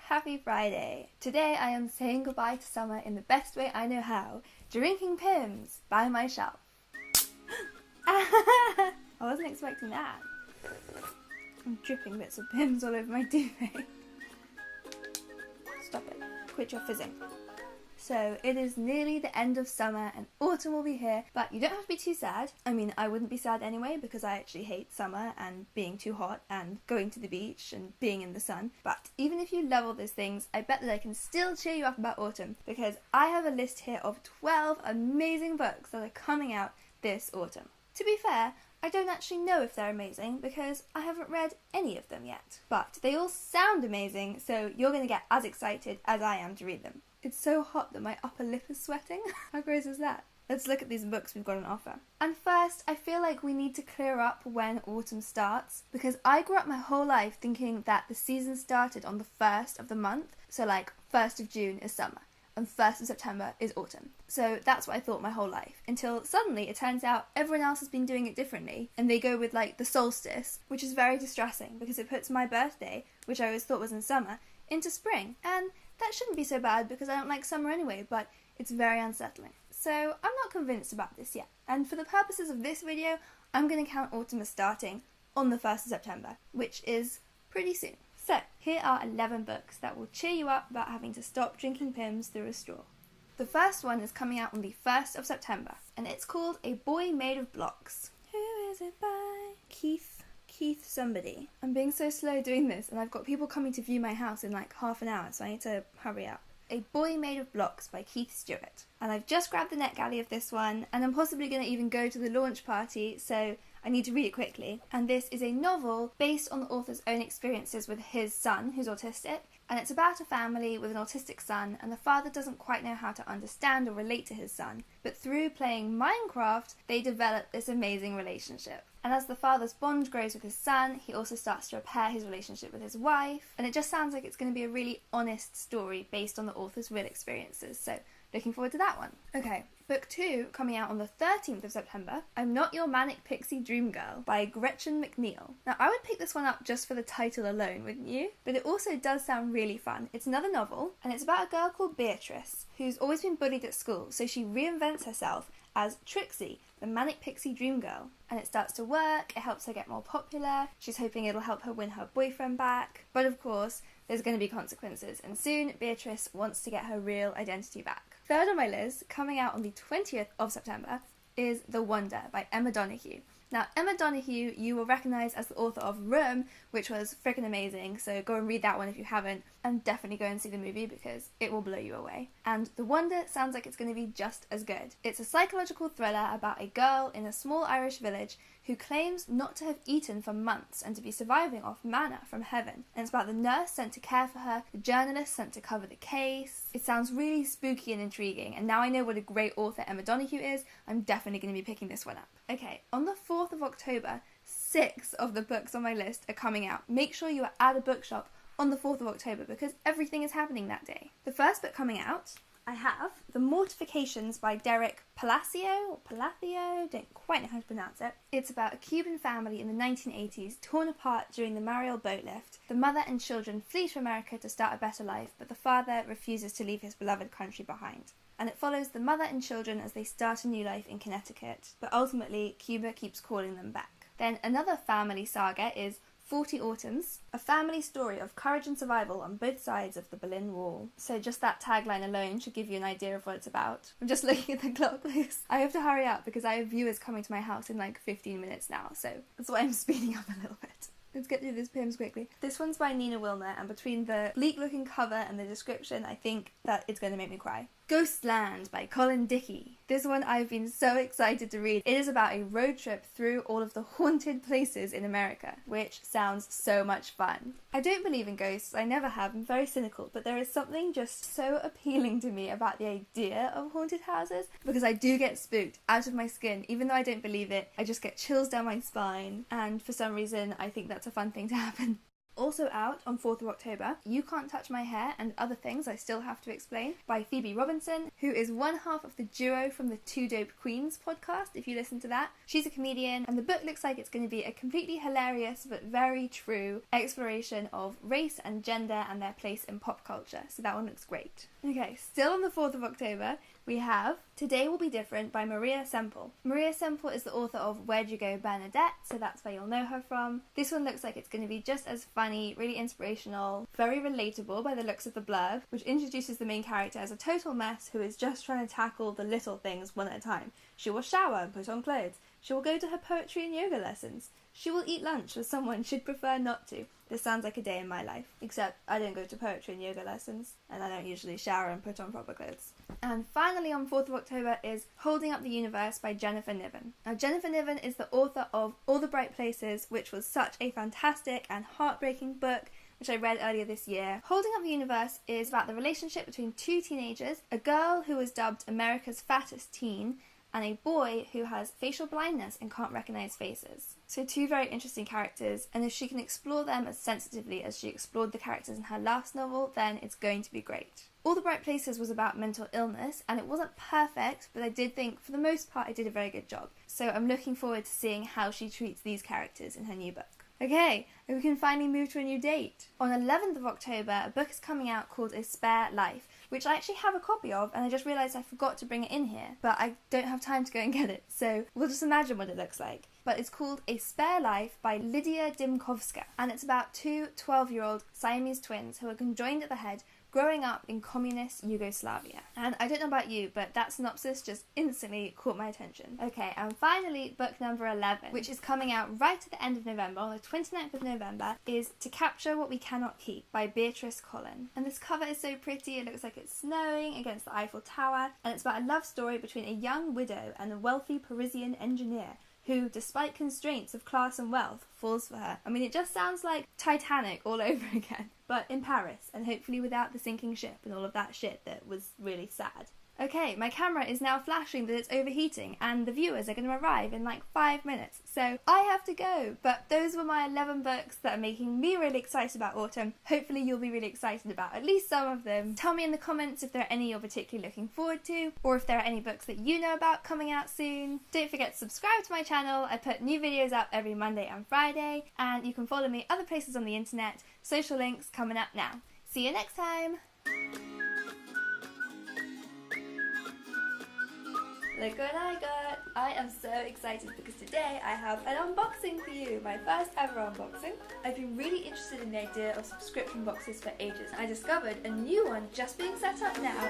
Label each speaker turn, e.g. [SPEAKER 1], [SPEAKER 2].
[SPEAKER 1] Happy Friday! Today I am saying goodbye to summer in the best way I know how, drinking Pimm's by myself. I wasn't expecting that. I'm dripping bits of Pimm's all over my duvet. Stop it. Quit your fizzing. So it is nearly the end of summer and autumn will be here, but you don't have to be too sad. I mean, I wouldn't be sad anyway because I actually hate summer and being too hot and going to the beach and being in the sun. But even if you love all those things, I bet that I can still cheer you up about autumn because I have a list here of 12 amazing books that are coming out this autumn. To be fair, I don't actually know if they're amazing because I haven't read any of them yet. But they all sound amazing, so you're going to get as excited as I am to read them. It's so hot that my upper lip is sweating. How gross is that? Let's look at these books we've got on offer. And first, I feel like we need to clear up when autumn starts because I grew up my whole life thinking that the season started on the 1st of the month, so like 1st of June is summer and 1st of September is autumn. So that's what I thought my whole life, until suddenly it turns out everyone else has been doing it differently and they go with like the solstice, which is very distressing because it puts my birthday, which I always thought was in summer, into spring. And that shouldn't be so bad because I don't like summer anyway, but it's very unsettling. So I'm not convinced about this yet. And for the purposes of this video, I'm going to count autumn as starting on the 1st of September, which is pretty soon. So here are 11 books that will cheer you up about having to stop drinking Pimm's through a straw. The first one is coming out on the 1st of September, and it's called A Boy Made of Blocks. Who is it by? Keith somebody. I'm being so slow doing this and I've got people coming to view my house in like half an hour, so I need to hurry up. A Boy Made of Blocks by Keith Stuart. And I've just grabbed the NetGalley of this one and I'm possibly going to even go to the launch party, so I need to read it quickly. And this is a novel based on the author's own experiences with his son, who's autistic, and it's about a family with an autistic son, and the father doesn't quite know how to understand or relate to his son, but through playing Minecraft, they develop this amazing relationship. And as the father's bond grows with his son, he also starts to repair his relationship with his wife, and it just sounds like it's going to be a really honest story based on the author's real experiences, so looking forward to that one. Okay, book 2 coming out on the 13th of September, I'm Not Your Manic Pixie Dream Girl by Gretchen McNeil. Now I would pick this one up just for the title alone, wouldn't you? But it also does sound really fun. It's another novel, and it's about a girl called Beatrice, who's always been bullied at school, so she reinvents herself as Trixie, the Manic Pixie Dream Girl. And it starts to work, it helps her get more popular, she's hoping it'll help her win her boyfriend back, but of course, there's going to be consequences, and soon Beatrice wants to get her real identity back. Third on my list, coming out on the 20th of September, is The Wonder by Emma Donoghue. Now, Emma Donoghue you will recognise as the author of Room, which was freaking amazing, so go and read that one if you haven't, and definitely go and see the movie because it will blow you away. And The Wonder sounds like it's going to be just as good. It's a psychological thriller about a girl in a small Irish village who claims not to have eaten for months and to be surviving off manna from heaven. And it's about the nurse sent to care for her, the journalist sent to cover the case. It sounds really spooky and intriguing, and now I know what a great author Emma Donoghue is, I'm definitely going to be picking this one up. Okay, on the 4th of October, 6 of the books on my list are coming out. Make sure you are at a bookshop on the 4th of October because everything is happening that day. The first book coming out, I have The Mortifications by Palacio, don't quite know how to pronounce it. It's about a Cuban family in the 1980s torn apart during the Mariel boat lift. The mother and children flee to America to start a better life, but the father refuses to leave his beloved country behind. And it follows the mother and children as they start a new life in Connecticut, but ultimately Cuba keeps calling them back. Then another family saga is 40 Autumns, a family story of courage and survival on both sides of the Berlin Wall. So just that tagline alone should give you an idea of what it's about. I'm just looking at the clock because I have to hurry up because I have viewers coming to my house in like 15 minutes now, so that's why I'm speeding up a little bit. Let's get through this Pimm's quickly. This one's by Nina Willner, and between the bleak looking cover and the description, I think that it's going to make me cry. Ghostland by Colin Dickey. This one I've been so excited to read. It is about a road trip through all of the haunted places in America, which sounds so much fun. I don't believe in ghosts, I never have, I'm very cynical, but there is something just so appealing to me about the idea of haunted houses, because I do get spooked out of my skin. Even though I don't believe it, I just get chills down my spine, and for some reason I think that's a fun thing to happen. Also out on 4th of October, You Can't Touch My Hair and Other Things I Still Have to Explain by Phoebe Robinson, who is one half of the duo from the Two Dope Queens podcast, if you listen to that. She's a comedian, and the book looks like it's going to be a completely hilarious but very true exploration of race and gender and their place in pop culture, so that one looks great. Okay, still on the 4th of October, we have Today Will Be Different by Maria Semple. Maria Semple is the author of Where'd You Go, Bernadette, so that's where you'll know her from. This one looks like it's going to be just as funny, really inspirational, very relatable by the looks of the blurb, which introduces the main character as a total mess who is just trying to tackle the little things one at a time. She will shower and put on clothes. She will go to her poetry and yoga lessons. She will eat lunch with someone she'd prefer not to. This sounds like a day in my life, except I don't go to poetry and yoga lessons, and I don't usually shower and put on proper clothes. And finally on 4th of October is Holding Up the Universe by Jennifer Niven. Now Jennifer Niven is the author of All the Bright Places, which was such a fantastic and heartbreaking book, which I read earlier this year. Holding Up the Universe is about the relationship between two teenagers, a girl who was dubbed America's fattest teen, and a boy who has facial blindness and can't recognise faces. So two very interesting characters, and if she can explore them as sensitively as she explored the characters in her last novel, then it's going to be great. All the Bright Places was about mental illness, and it wasn't perfect, but I did think, for the most part, I did a very good job. So I'm looking forward to seeing how she treats these characters in her new book. Okay, we can finally move to a new date. On 11th of October, a book is coming out called A Spare Life, which I actually have a copy of, and I just realised I forgot to bring it in here, but I don't have time to go and get it, so we'll just imagine what it looks like. But it's called A Spare Life by Lidija Dimkovska, and it's about two 12-year-old Siamese twins who are conjoined at the head, growing up in communist Yugoslavia. And I don't know about you, but that synopsis just instantly caught my attention. Okay, and finally, book number 11, which is coming out right at the end of November, on the 29th of November, is To Capture What We Cannot Keep by Beatrice, Colin. And this cover is so pretty, it looks like it's snowing against the Eiffel Tower, and it's about a love story between a young widow and a wealthy Parisian engineer who, despite constraints of class and wealth, falls for her. I mean, it just sounds like Titanic all over again, but in Paris, and hopefully without the sinking ship and all of that shit that was really sad. Okay, my camera is now flashing that it's overheating, and the viewers are going to arrive in like 5 minutes, so I have to go. But those were my 11 books that are making me really excited about autumn. Hopefully you'll be really excited about at least some of them. Tell me in the comments if there are any you're particularly looking forward to, or if there are any books that you know about coming out soon. Don't forget to subscribe to my channel. I put new videos up every Monday and Friday, and you can follow me other places on the internet. Social links coming up now. See you next time! Look what I got! I am so excited because today I have an unboxing for you, my first ever unboxing. I've been really interested in the idea of subscription boxes for ages, and I discovered a new one just being set up now.